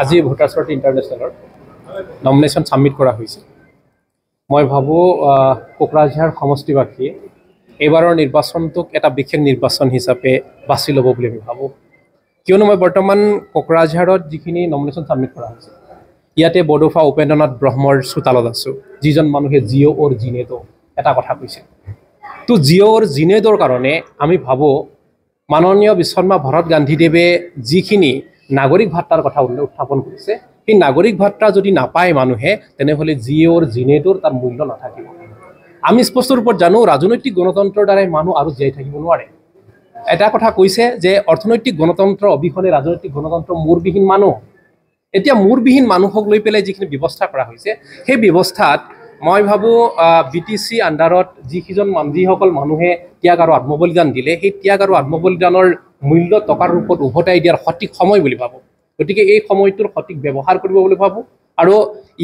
আজি voters ইণ্টাৰনেশ্যনেলৰ nomination submit কৰা হৈছে। মই ভাবোঁ কোকৰাঝাৰ সমষ্টিবাসীয়ে এইবাৰৰ নিৰ্বাচনটোক এটা বিশেষ নিৰ্বাচন হিচাপে বাছি ল'ব বুলি আমি ভাবোঁ। কিয়নো মই বৰ্তমান কোকৰাঝাৰত যিখিনি নমিনেশ্যন ছাবমিট কৰা হৈছে, ইয়াতে বডোফা উপেন্দ্ৰনাথ ব্ৰহ্মৰ চোতালত আছোঁ, যিজন মানুহে জিঅ' অৰ জিনেটো এটা কথা কৈছে। তো জিঅ' অৰ জিনেটোৰ কাৰণে আমি ভাবোঁ মাননীয় বিশ্বকৰ্মা ভৰত গান্ধীদেৱে যিখিনি নাগৰিক ভাত্তাৰ কথা উত্থাপন কৰিছে, সেই নাগৰিক ভাত্তা যদি নাপায় মানুহে, তেনেহ'লে জিঅ' অৰ জিনেটোৰ তাৰ মূল্য নাথাকিব। আমি স্পষ্ট ৰূপত জানো ৰাজনৈতিক গণতন্ত্ৰৰ দ্বাৰাই মানুহ আৰু জীয়াই থাকিব নোৱাৰে। এটা কথা কৈছে যে অৰ্থনৈতিক গণতন্ত্ৰ অবিহনে ৰাজনৈতিক গণতন্ত্ৰ মূৰবিহীন মানুহ। এতিয়া মূৰবিহীন মানুহক লৈ পেলাই যিখিনি ব্যৱস্থা কৰা হৈছে, সেই ব্যৱস্থাত মই ভাবোঁ BTC আণ্ডাৰত যিসকল মানুহে ত্যাগ আৰু আত্মবলিদান দিলে, সেই ত্যাগ আৰু আত্মবলিদানৰ মূল্য টকাৰ ৰূপত উভতাই দিয়াৰ সঠিক সময় বুলি ভাবোঁ। গতিকে এই সময়টোৰ সঠিক ব্যৱহাৰ কৰিব বুলি ভাবোঁ আৰু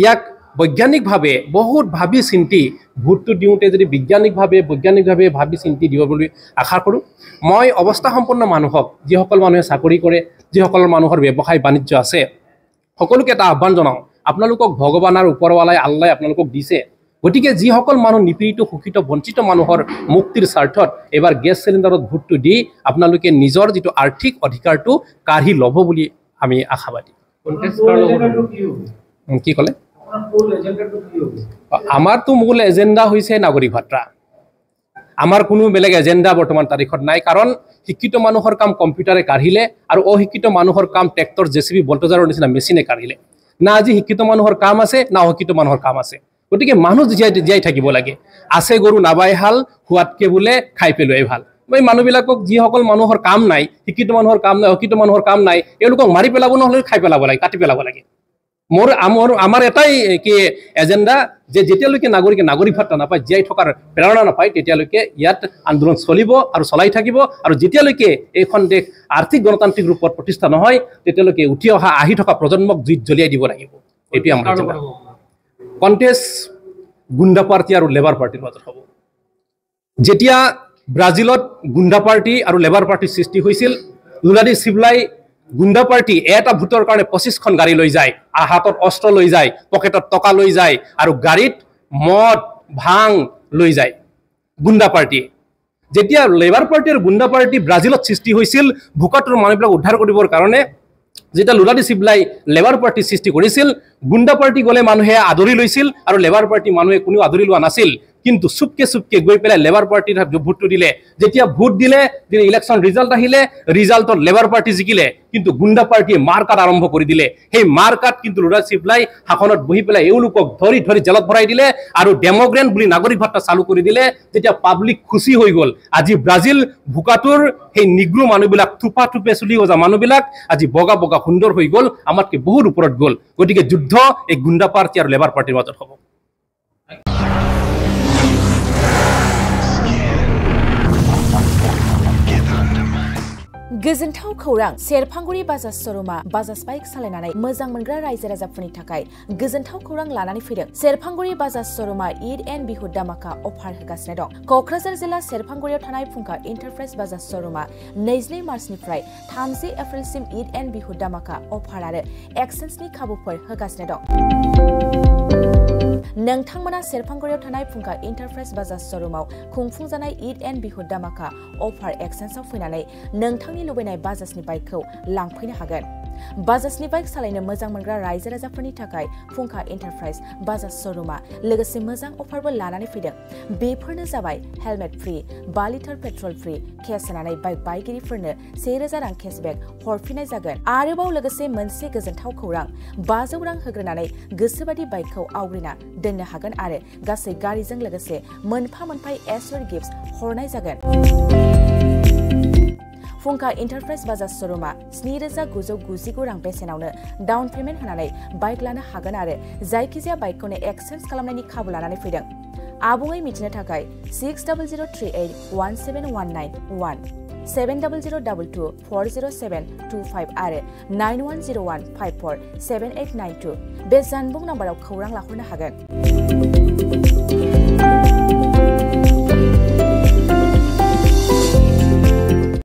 ইয়াক বৈজ্ঞানিকভাৱে বহুত ভাবি চিন্তি ভোটটো দিওঁতে যদি বৈজ্ঞানিকভাৱে ভাবি চিন্তি দিব বুলি আশা কৰোঁ। মই অৱস্থা সম্পন্ন মানুহক, যিসকল মানুহে চাকৰি কৰে, যিসকল মানুহৰ ব্যৱসায় বাণিজ্য আছে, সকলোকে এটা আহ্বান জনাওঁ, আপোনালোকক ভগৱান আৰু ওপৰৱালাই আল্লাই আপোনালোকক দিছে। গতিকে যিসকল মানুহ নিপীড়িত, শোষিত, বঞ্চিত মানুহৰ মুক্তিৰ স্বাৰ্থত এইবাৰ গেছ চিলিণ্ডাৰত ভোটটো দি আপোনালোকে নিজৰ যিটো আৰ্থিক অধিকাৰটো কাঢ়ি ল'ব বুলি আমি আশাবাদী। কি ক'লে? আমাৰতো মূল এজেণ্ডা হৈছে নাগৰিক ভাত্তা। আমাৰ কোনো বেলেগ এজেণ্ডা বৰ্তমান তাৰিখত নাই, কাৰণ শিক্ষিত মানুহৰ কাম কম্পিউটাৰে কাঢ়িলে আৰু অশিক্ষিত মানুহৰ কাম ট্ৰেক্টৰ, JCB, বল্টজাৰৰ নিচিনা মেচিনে কাঢ়িলে। না আজি শিক্ষিত মানুহৰ কাম আছে, না অশিক্ষিত মানুহৰ কাম আছে। গতিকে মানুহ জীয়াই থাকিব লাগে। আছে গৰু নাবাই হাল, খোৱাতকে বোলে খাই পেলোৱাই ভাল। এই মানুহবিলাকক, যিসকল মানুহৰ কাম নাই, শিক্ষিত মানুহৰ কাম নাই, অশিক্ষিত মানুহৰ কাম নাই, এওঁলোকক মাৰি পেলাব নহ'লে খাই পেলাব লাগে, কাটি পেলাব লাগে। আমাৰ এটাই কি এজেণ্ডা যে যেতিয়ালৈকে নাগৰিক ভাত্তা নাপায়, জীয়াই থকাৰ প্ৰেৰণা নাপায়, তেতিয়ালৈকে ইয়াত আন্দোলন চলিব আৰু চলাই থাকিব। আৰু যেতিয়ালৈকে এইখন দেশ আৰ্থিক গণতান্ত্ৰিক ৰূপত প্ৰতিষ্ঠা নহয়, তেতিয়ালৈকে আহি থকা প্ৰজন্মক জুইত জ্বলিয়াই দিব লাগিব। এইটোৱে আমাৰ এজেণ্ডা। কণ্টেষ্ট গুণ্ডা পাৰ্টি আৰু লেবাৰ পাৰ্টিৰ মাজত হ'ব। যেতিয়া ব্ৰাজিলত গুণ্ডা পাৰ্টি আৰু লেবাৰ পাৰ্টিৰ সৃষ্টি হৈছিল, লুলা দি চিল্লাই গুণ্ডা পাৰ্টি এটা ভোটৰ কাৰণে 25খন গাড়ী লৈ যায়, হাতত অস্ত্ৰ লৈ যায়, পকেটত টকা লৈ যায় আৰু গাড়ীত মদ ভাং লৈ যায় গুণ্ডা পাৰ্টি। যেতিয়া লেবাৰ পাৰ্টি আৰু গুণ্ডা পাৰ্টি ব্ৰাজিলত সৃষ্টি হৈছিল, ভোকাতুৰ মানুহবিলাক উদ্ধাৰ কৰিবৰ কাৰণে, যেতিয়া লুলা দি চিল্লাই লেবাৰ পাৰ্টি সৃষ্টি কৰিছিল, গুণ্ডা পাৰ্টি গ'লে মানুহে আদৰি লৈছিল আৰু লেবাৰ পাৰ্টি মানুহে কোনেও আদৰি লোৱা নাছিল। কিন্তু চুপকে গৈ পেলাই লেবাৰ পাৰ্টিৰ ভোটটো দিলে। যেতিয়া ভোট দিলে, ইলেকশ্যন ৰিজাল্ট আহিলে, ৰিজাল্টত লেবাৰ পাৰ্টি জিকিলে, কিন্তু গুণ্ডা পাৰ্টিয়ে মাৰ কাট আৰম্ভ কৰি দিলে। সেই মাৰ কাট কিন্তু লুলা চিল্লাই শাসনত বহি পেলাই এওঁলোকক ধৰি জেলত ভৰাই দিলে আৰু ডেম'গ্ৰেণ্ট বুলি নাগৰিক ভাত্তা চালু কৰি দিলে। যেতিয়া পাব্লিক খুচি হৈ গ'ল, আজি ব্ৰাজিল ভোকাটোৰ সেই নিগ্ৰো মানুহবিলাক, থোপে চুলি গজা মানুহবিলাক আজি বগা সুন্দৰ হৈ গ'ল, আমাতকৈ বহুত ওপৰত গ'ল। গতিকে যুদ্ধ এই গুণ্ডা পাৰ্টি আৰু লেবাৰ পাৰ্টিৰ মাজত হ'ব। गोजोनथाव खौरां सेरफांगुरि बाजाज श'रुमा बाजाज बाइक सालायनानै मोजां मोनग्रा रायजो राजाफोरनि थाखाय गोजोनथाव खौरां लानानै फैदों। सेरफांगुरि बाजाज श'रुमा ईद एन्ड बिहु दामाका अफार होगासिनो दं। क'क्राझार जिल्ला सेरफांगुरियाव थानाय फुंखा इन्टारप्राइज बाजाज श'रुमा 22 मार्चनिफ्राय 30 एप्रिलसिम ईद एन्ड बिहु दामाका अफार आरो एक्सेन्सनि खाबुफोर होगासिनो दं। नोंथांमोना सेरफांगुरियाव थानाय फुंखा इन्टारप्राइज बाजाज श'रुमाव खुंफुंजानाय ईद एन्ड बिहु दामाका अफार एक्सेन्सआव फैनानै नोंथांनि लुबैनाय बाजाजनि बाइकखौ लांफैनो हागोन। बाजाजनि बाइक सालायनो मोजां मोनग्रा रायजो राजाफोरनि थाखाय फुंखा इन्टारप्राइज बाजाज श'रुमा लोगोसे मोजां अफारबो लानानै फैदों। बेफोरनो जाबाय हेलमेट फ्रि, 5 लिटार पेट्रल फ्रि, केस होनानै बाइक बायगिरिफोरनो 1000 रां केसबेक हरफिननाय जागोन। आरोबाव लोगोसे मोनसे गोजोनथाव खौरां, 500 रां होग्रोनानै गोसोबादि बाइकखौ आवग्रिना दोननो हागोन आरो गासै गारिजों लोगोसे मोनफा एसर गिफ्ट्स हरनाय जागोन। फुंखा इन्टारप्राइज बाजाज श'रुमा 7999 रां बेसेनावनो डाउन पेमेन्ट होनानै बाइक लानो हागोन आरो जायखिजाया बाइकखौनो एक्सचेन्ज खालामनायनि खाबु लानानै फैदों। आबुङै मिथिनो थाखाय 6003817191 7002240725 आरो 9101547892 बे जानबुं नाम्बाराव खौरां लाहरनो हागोन।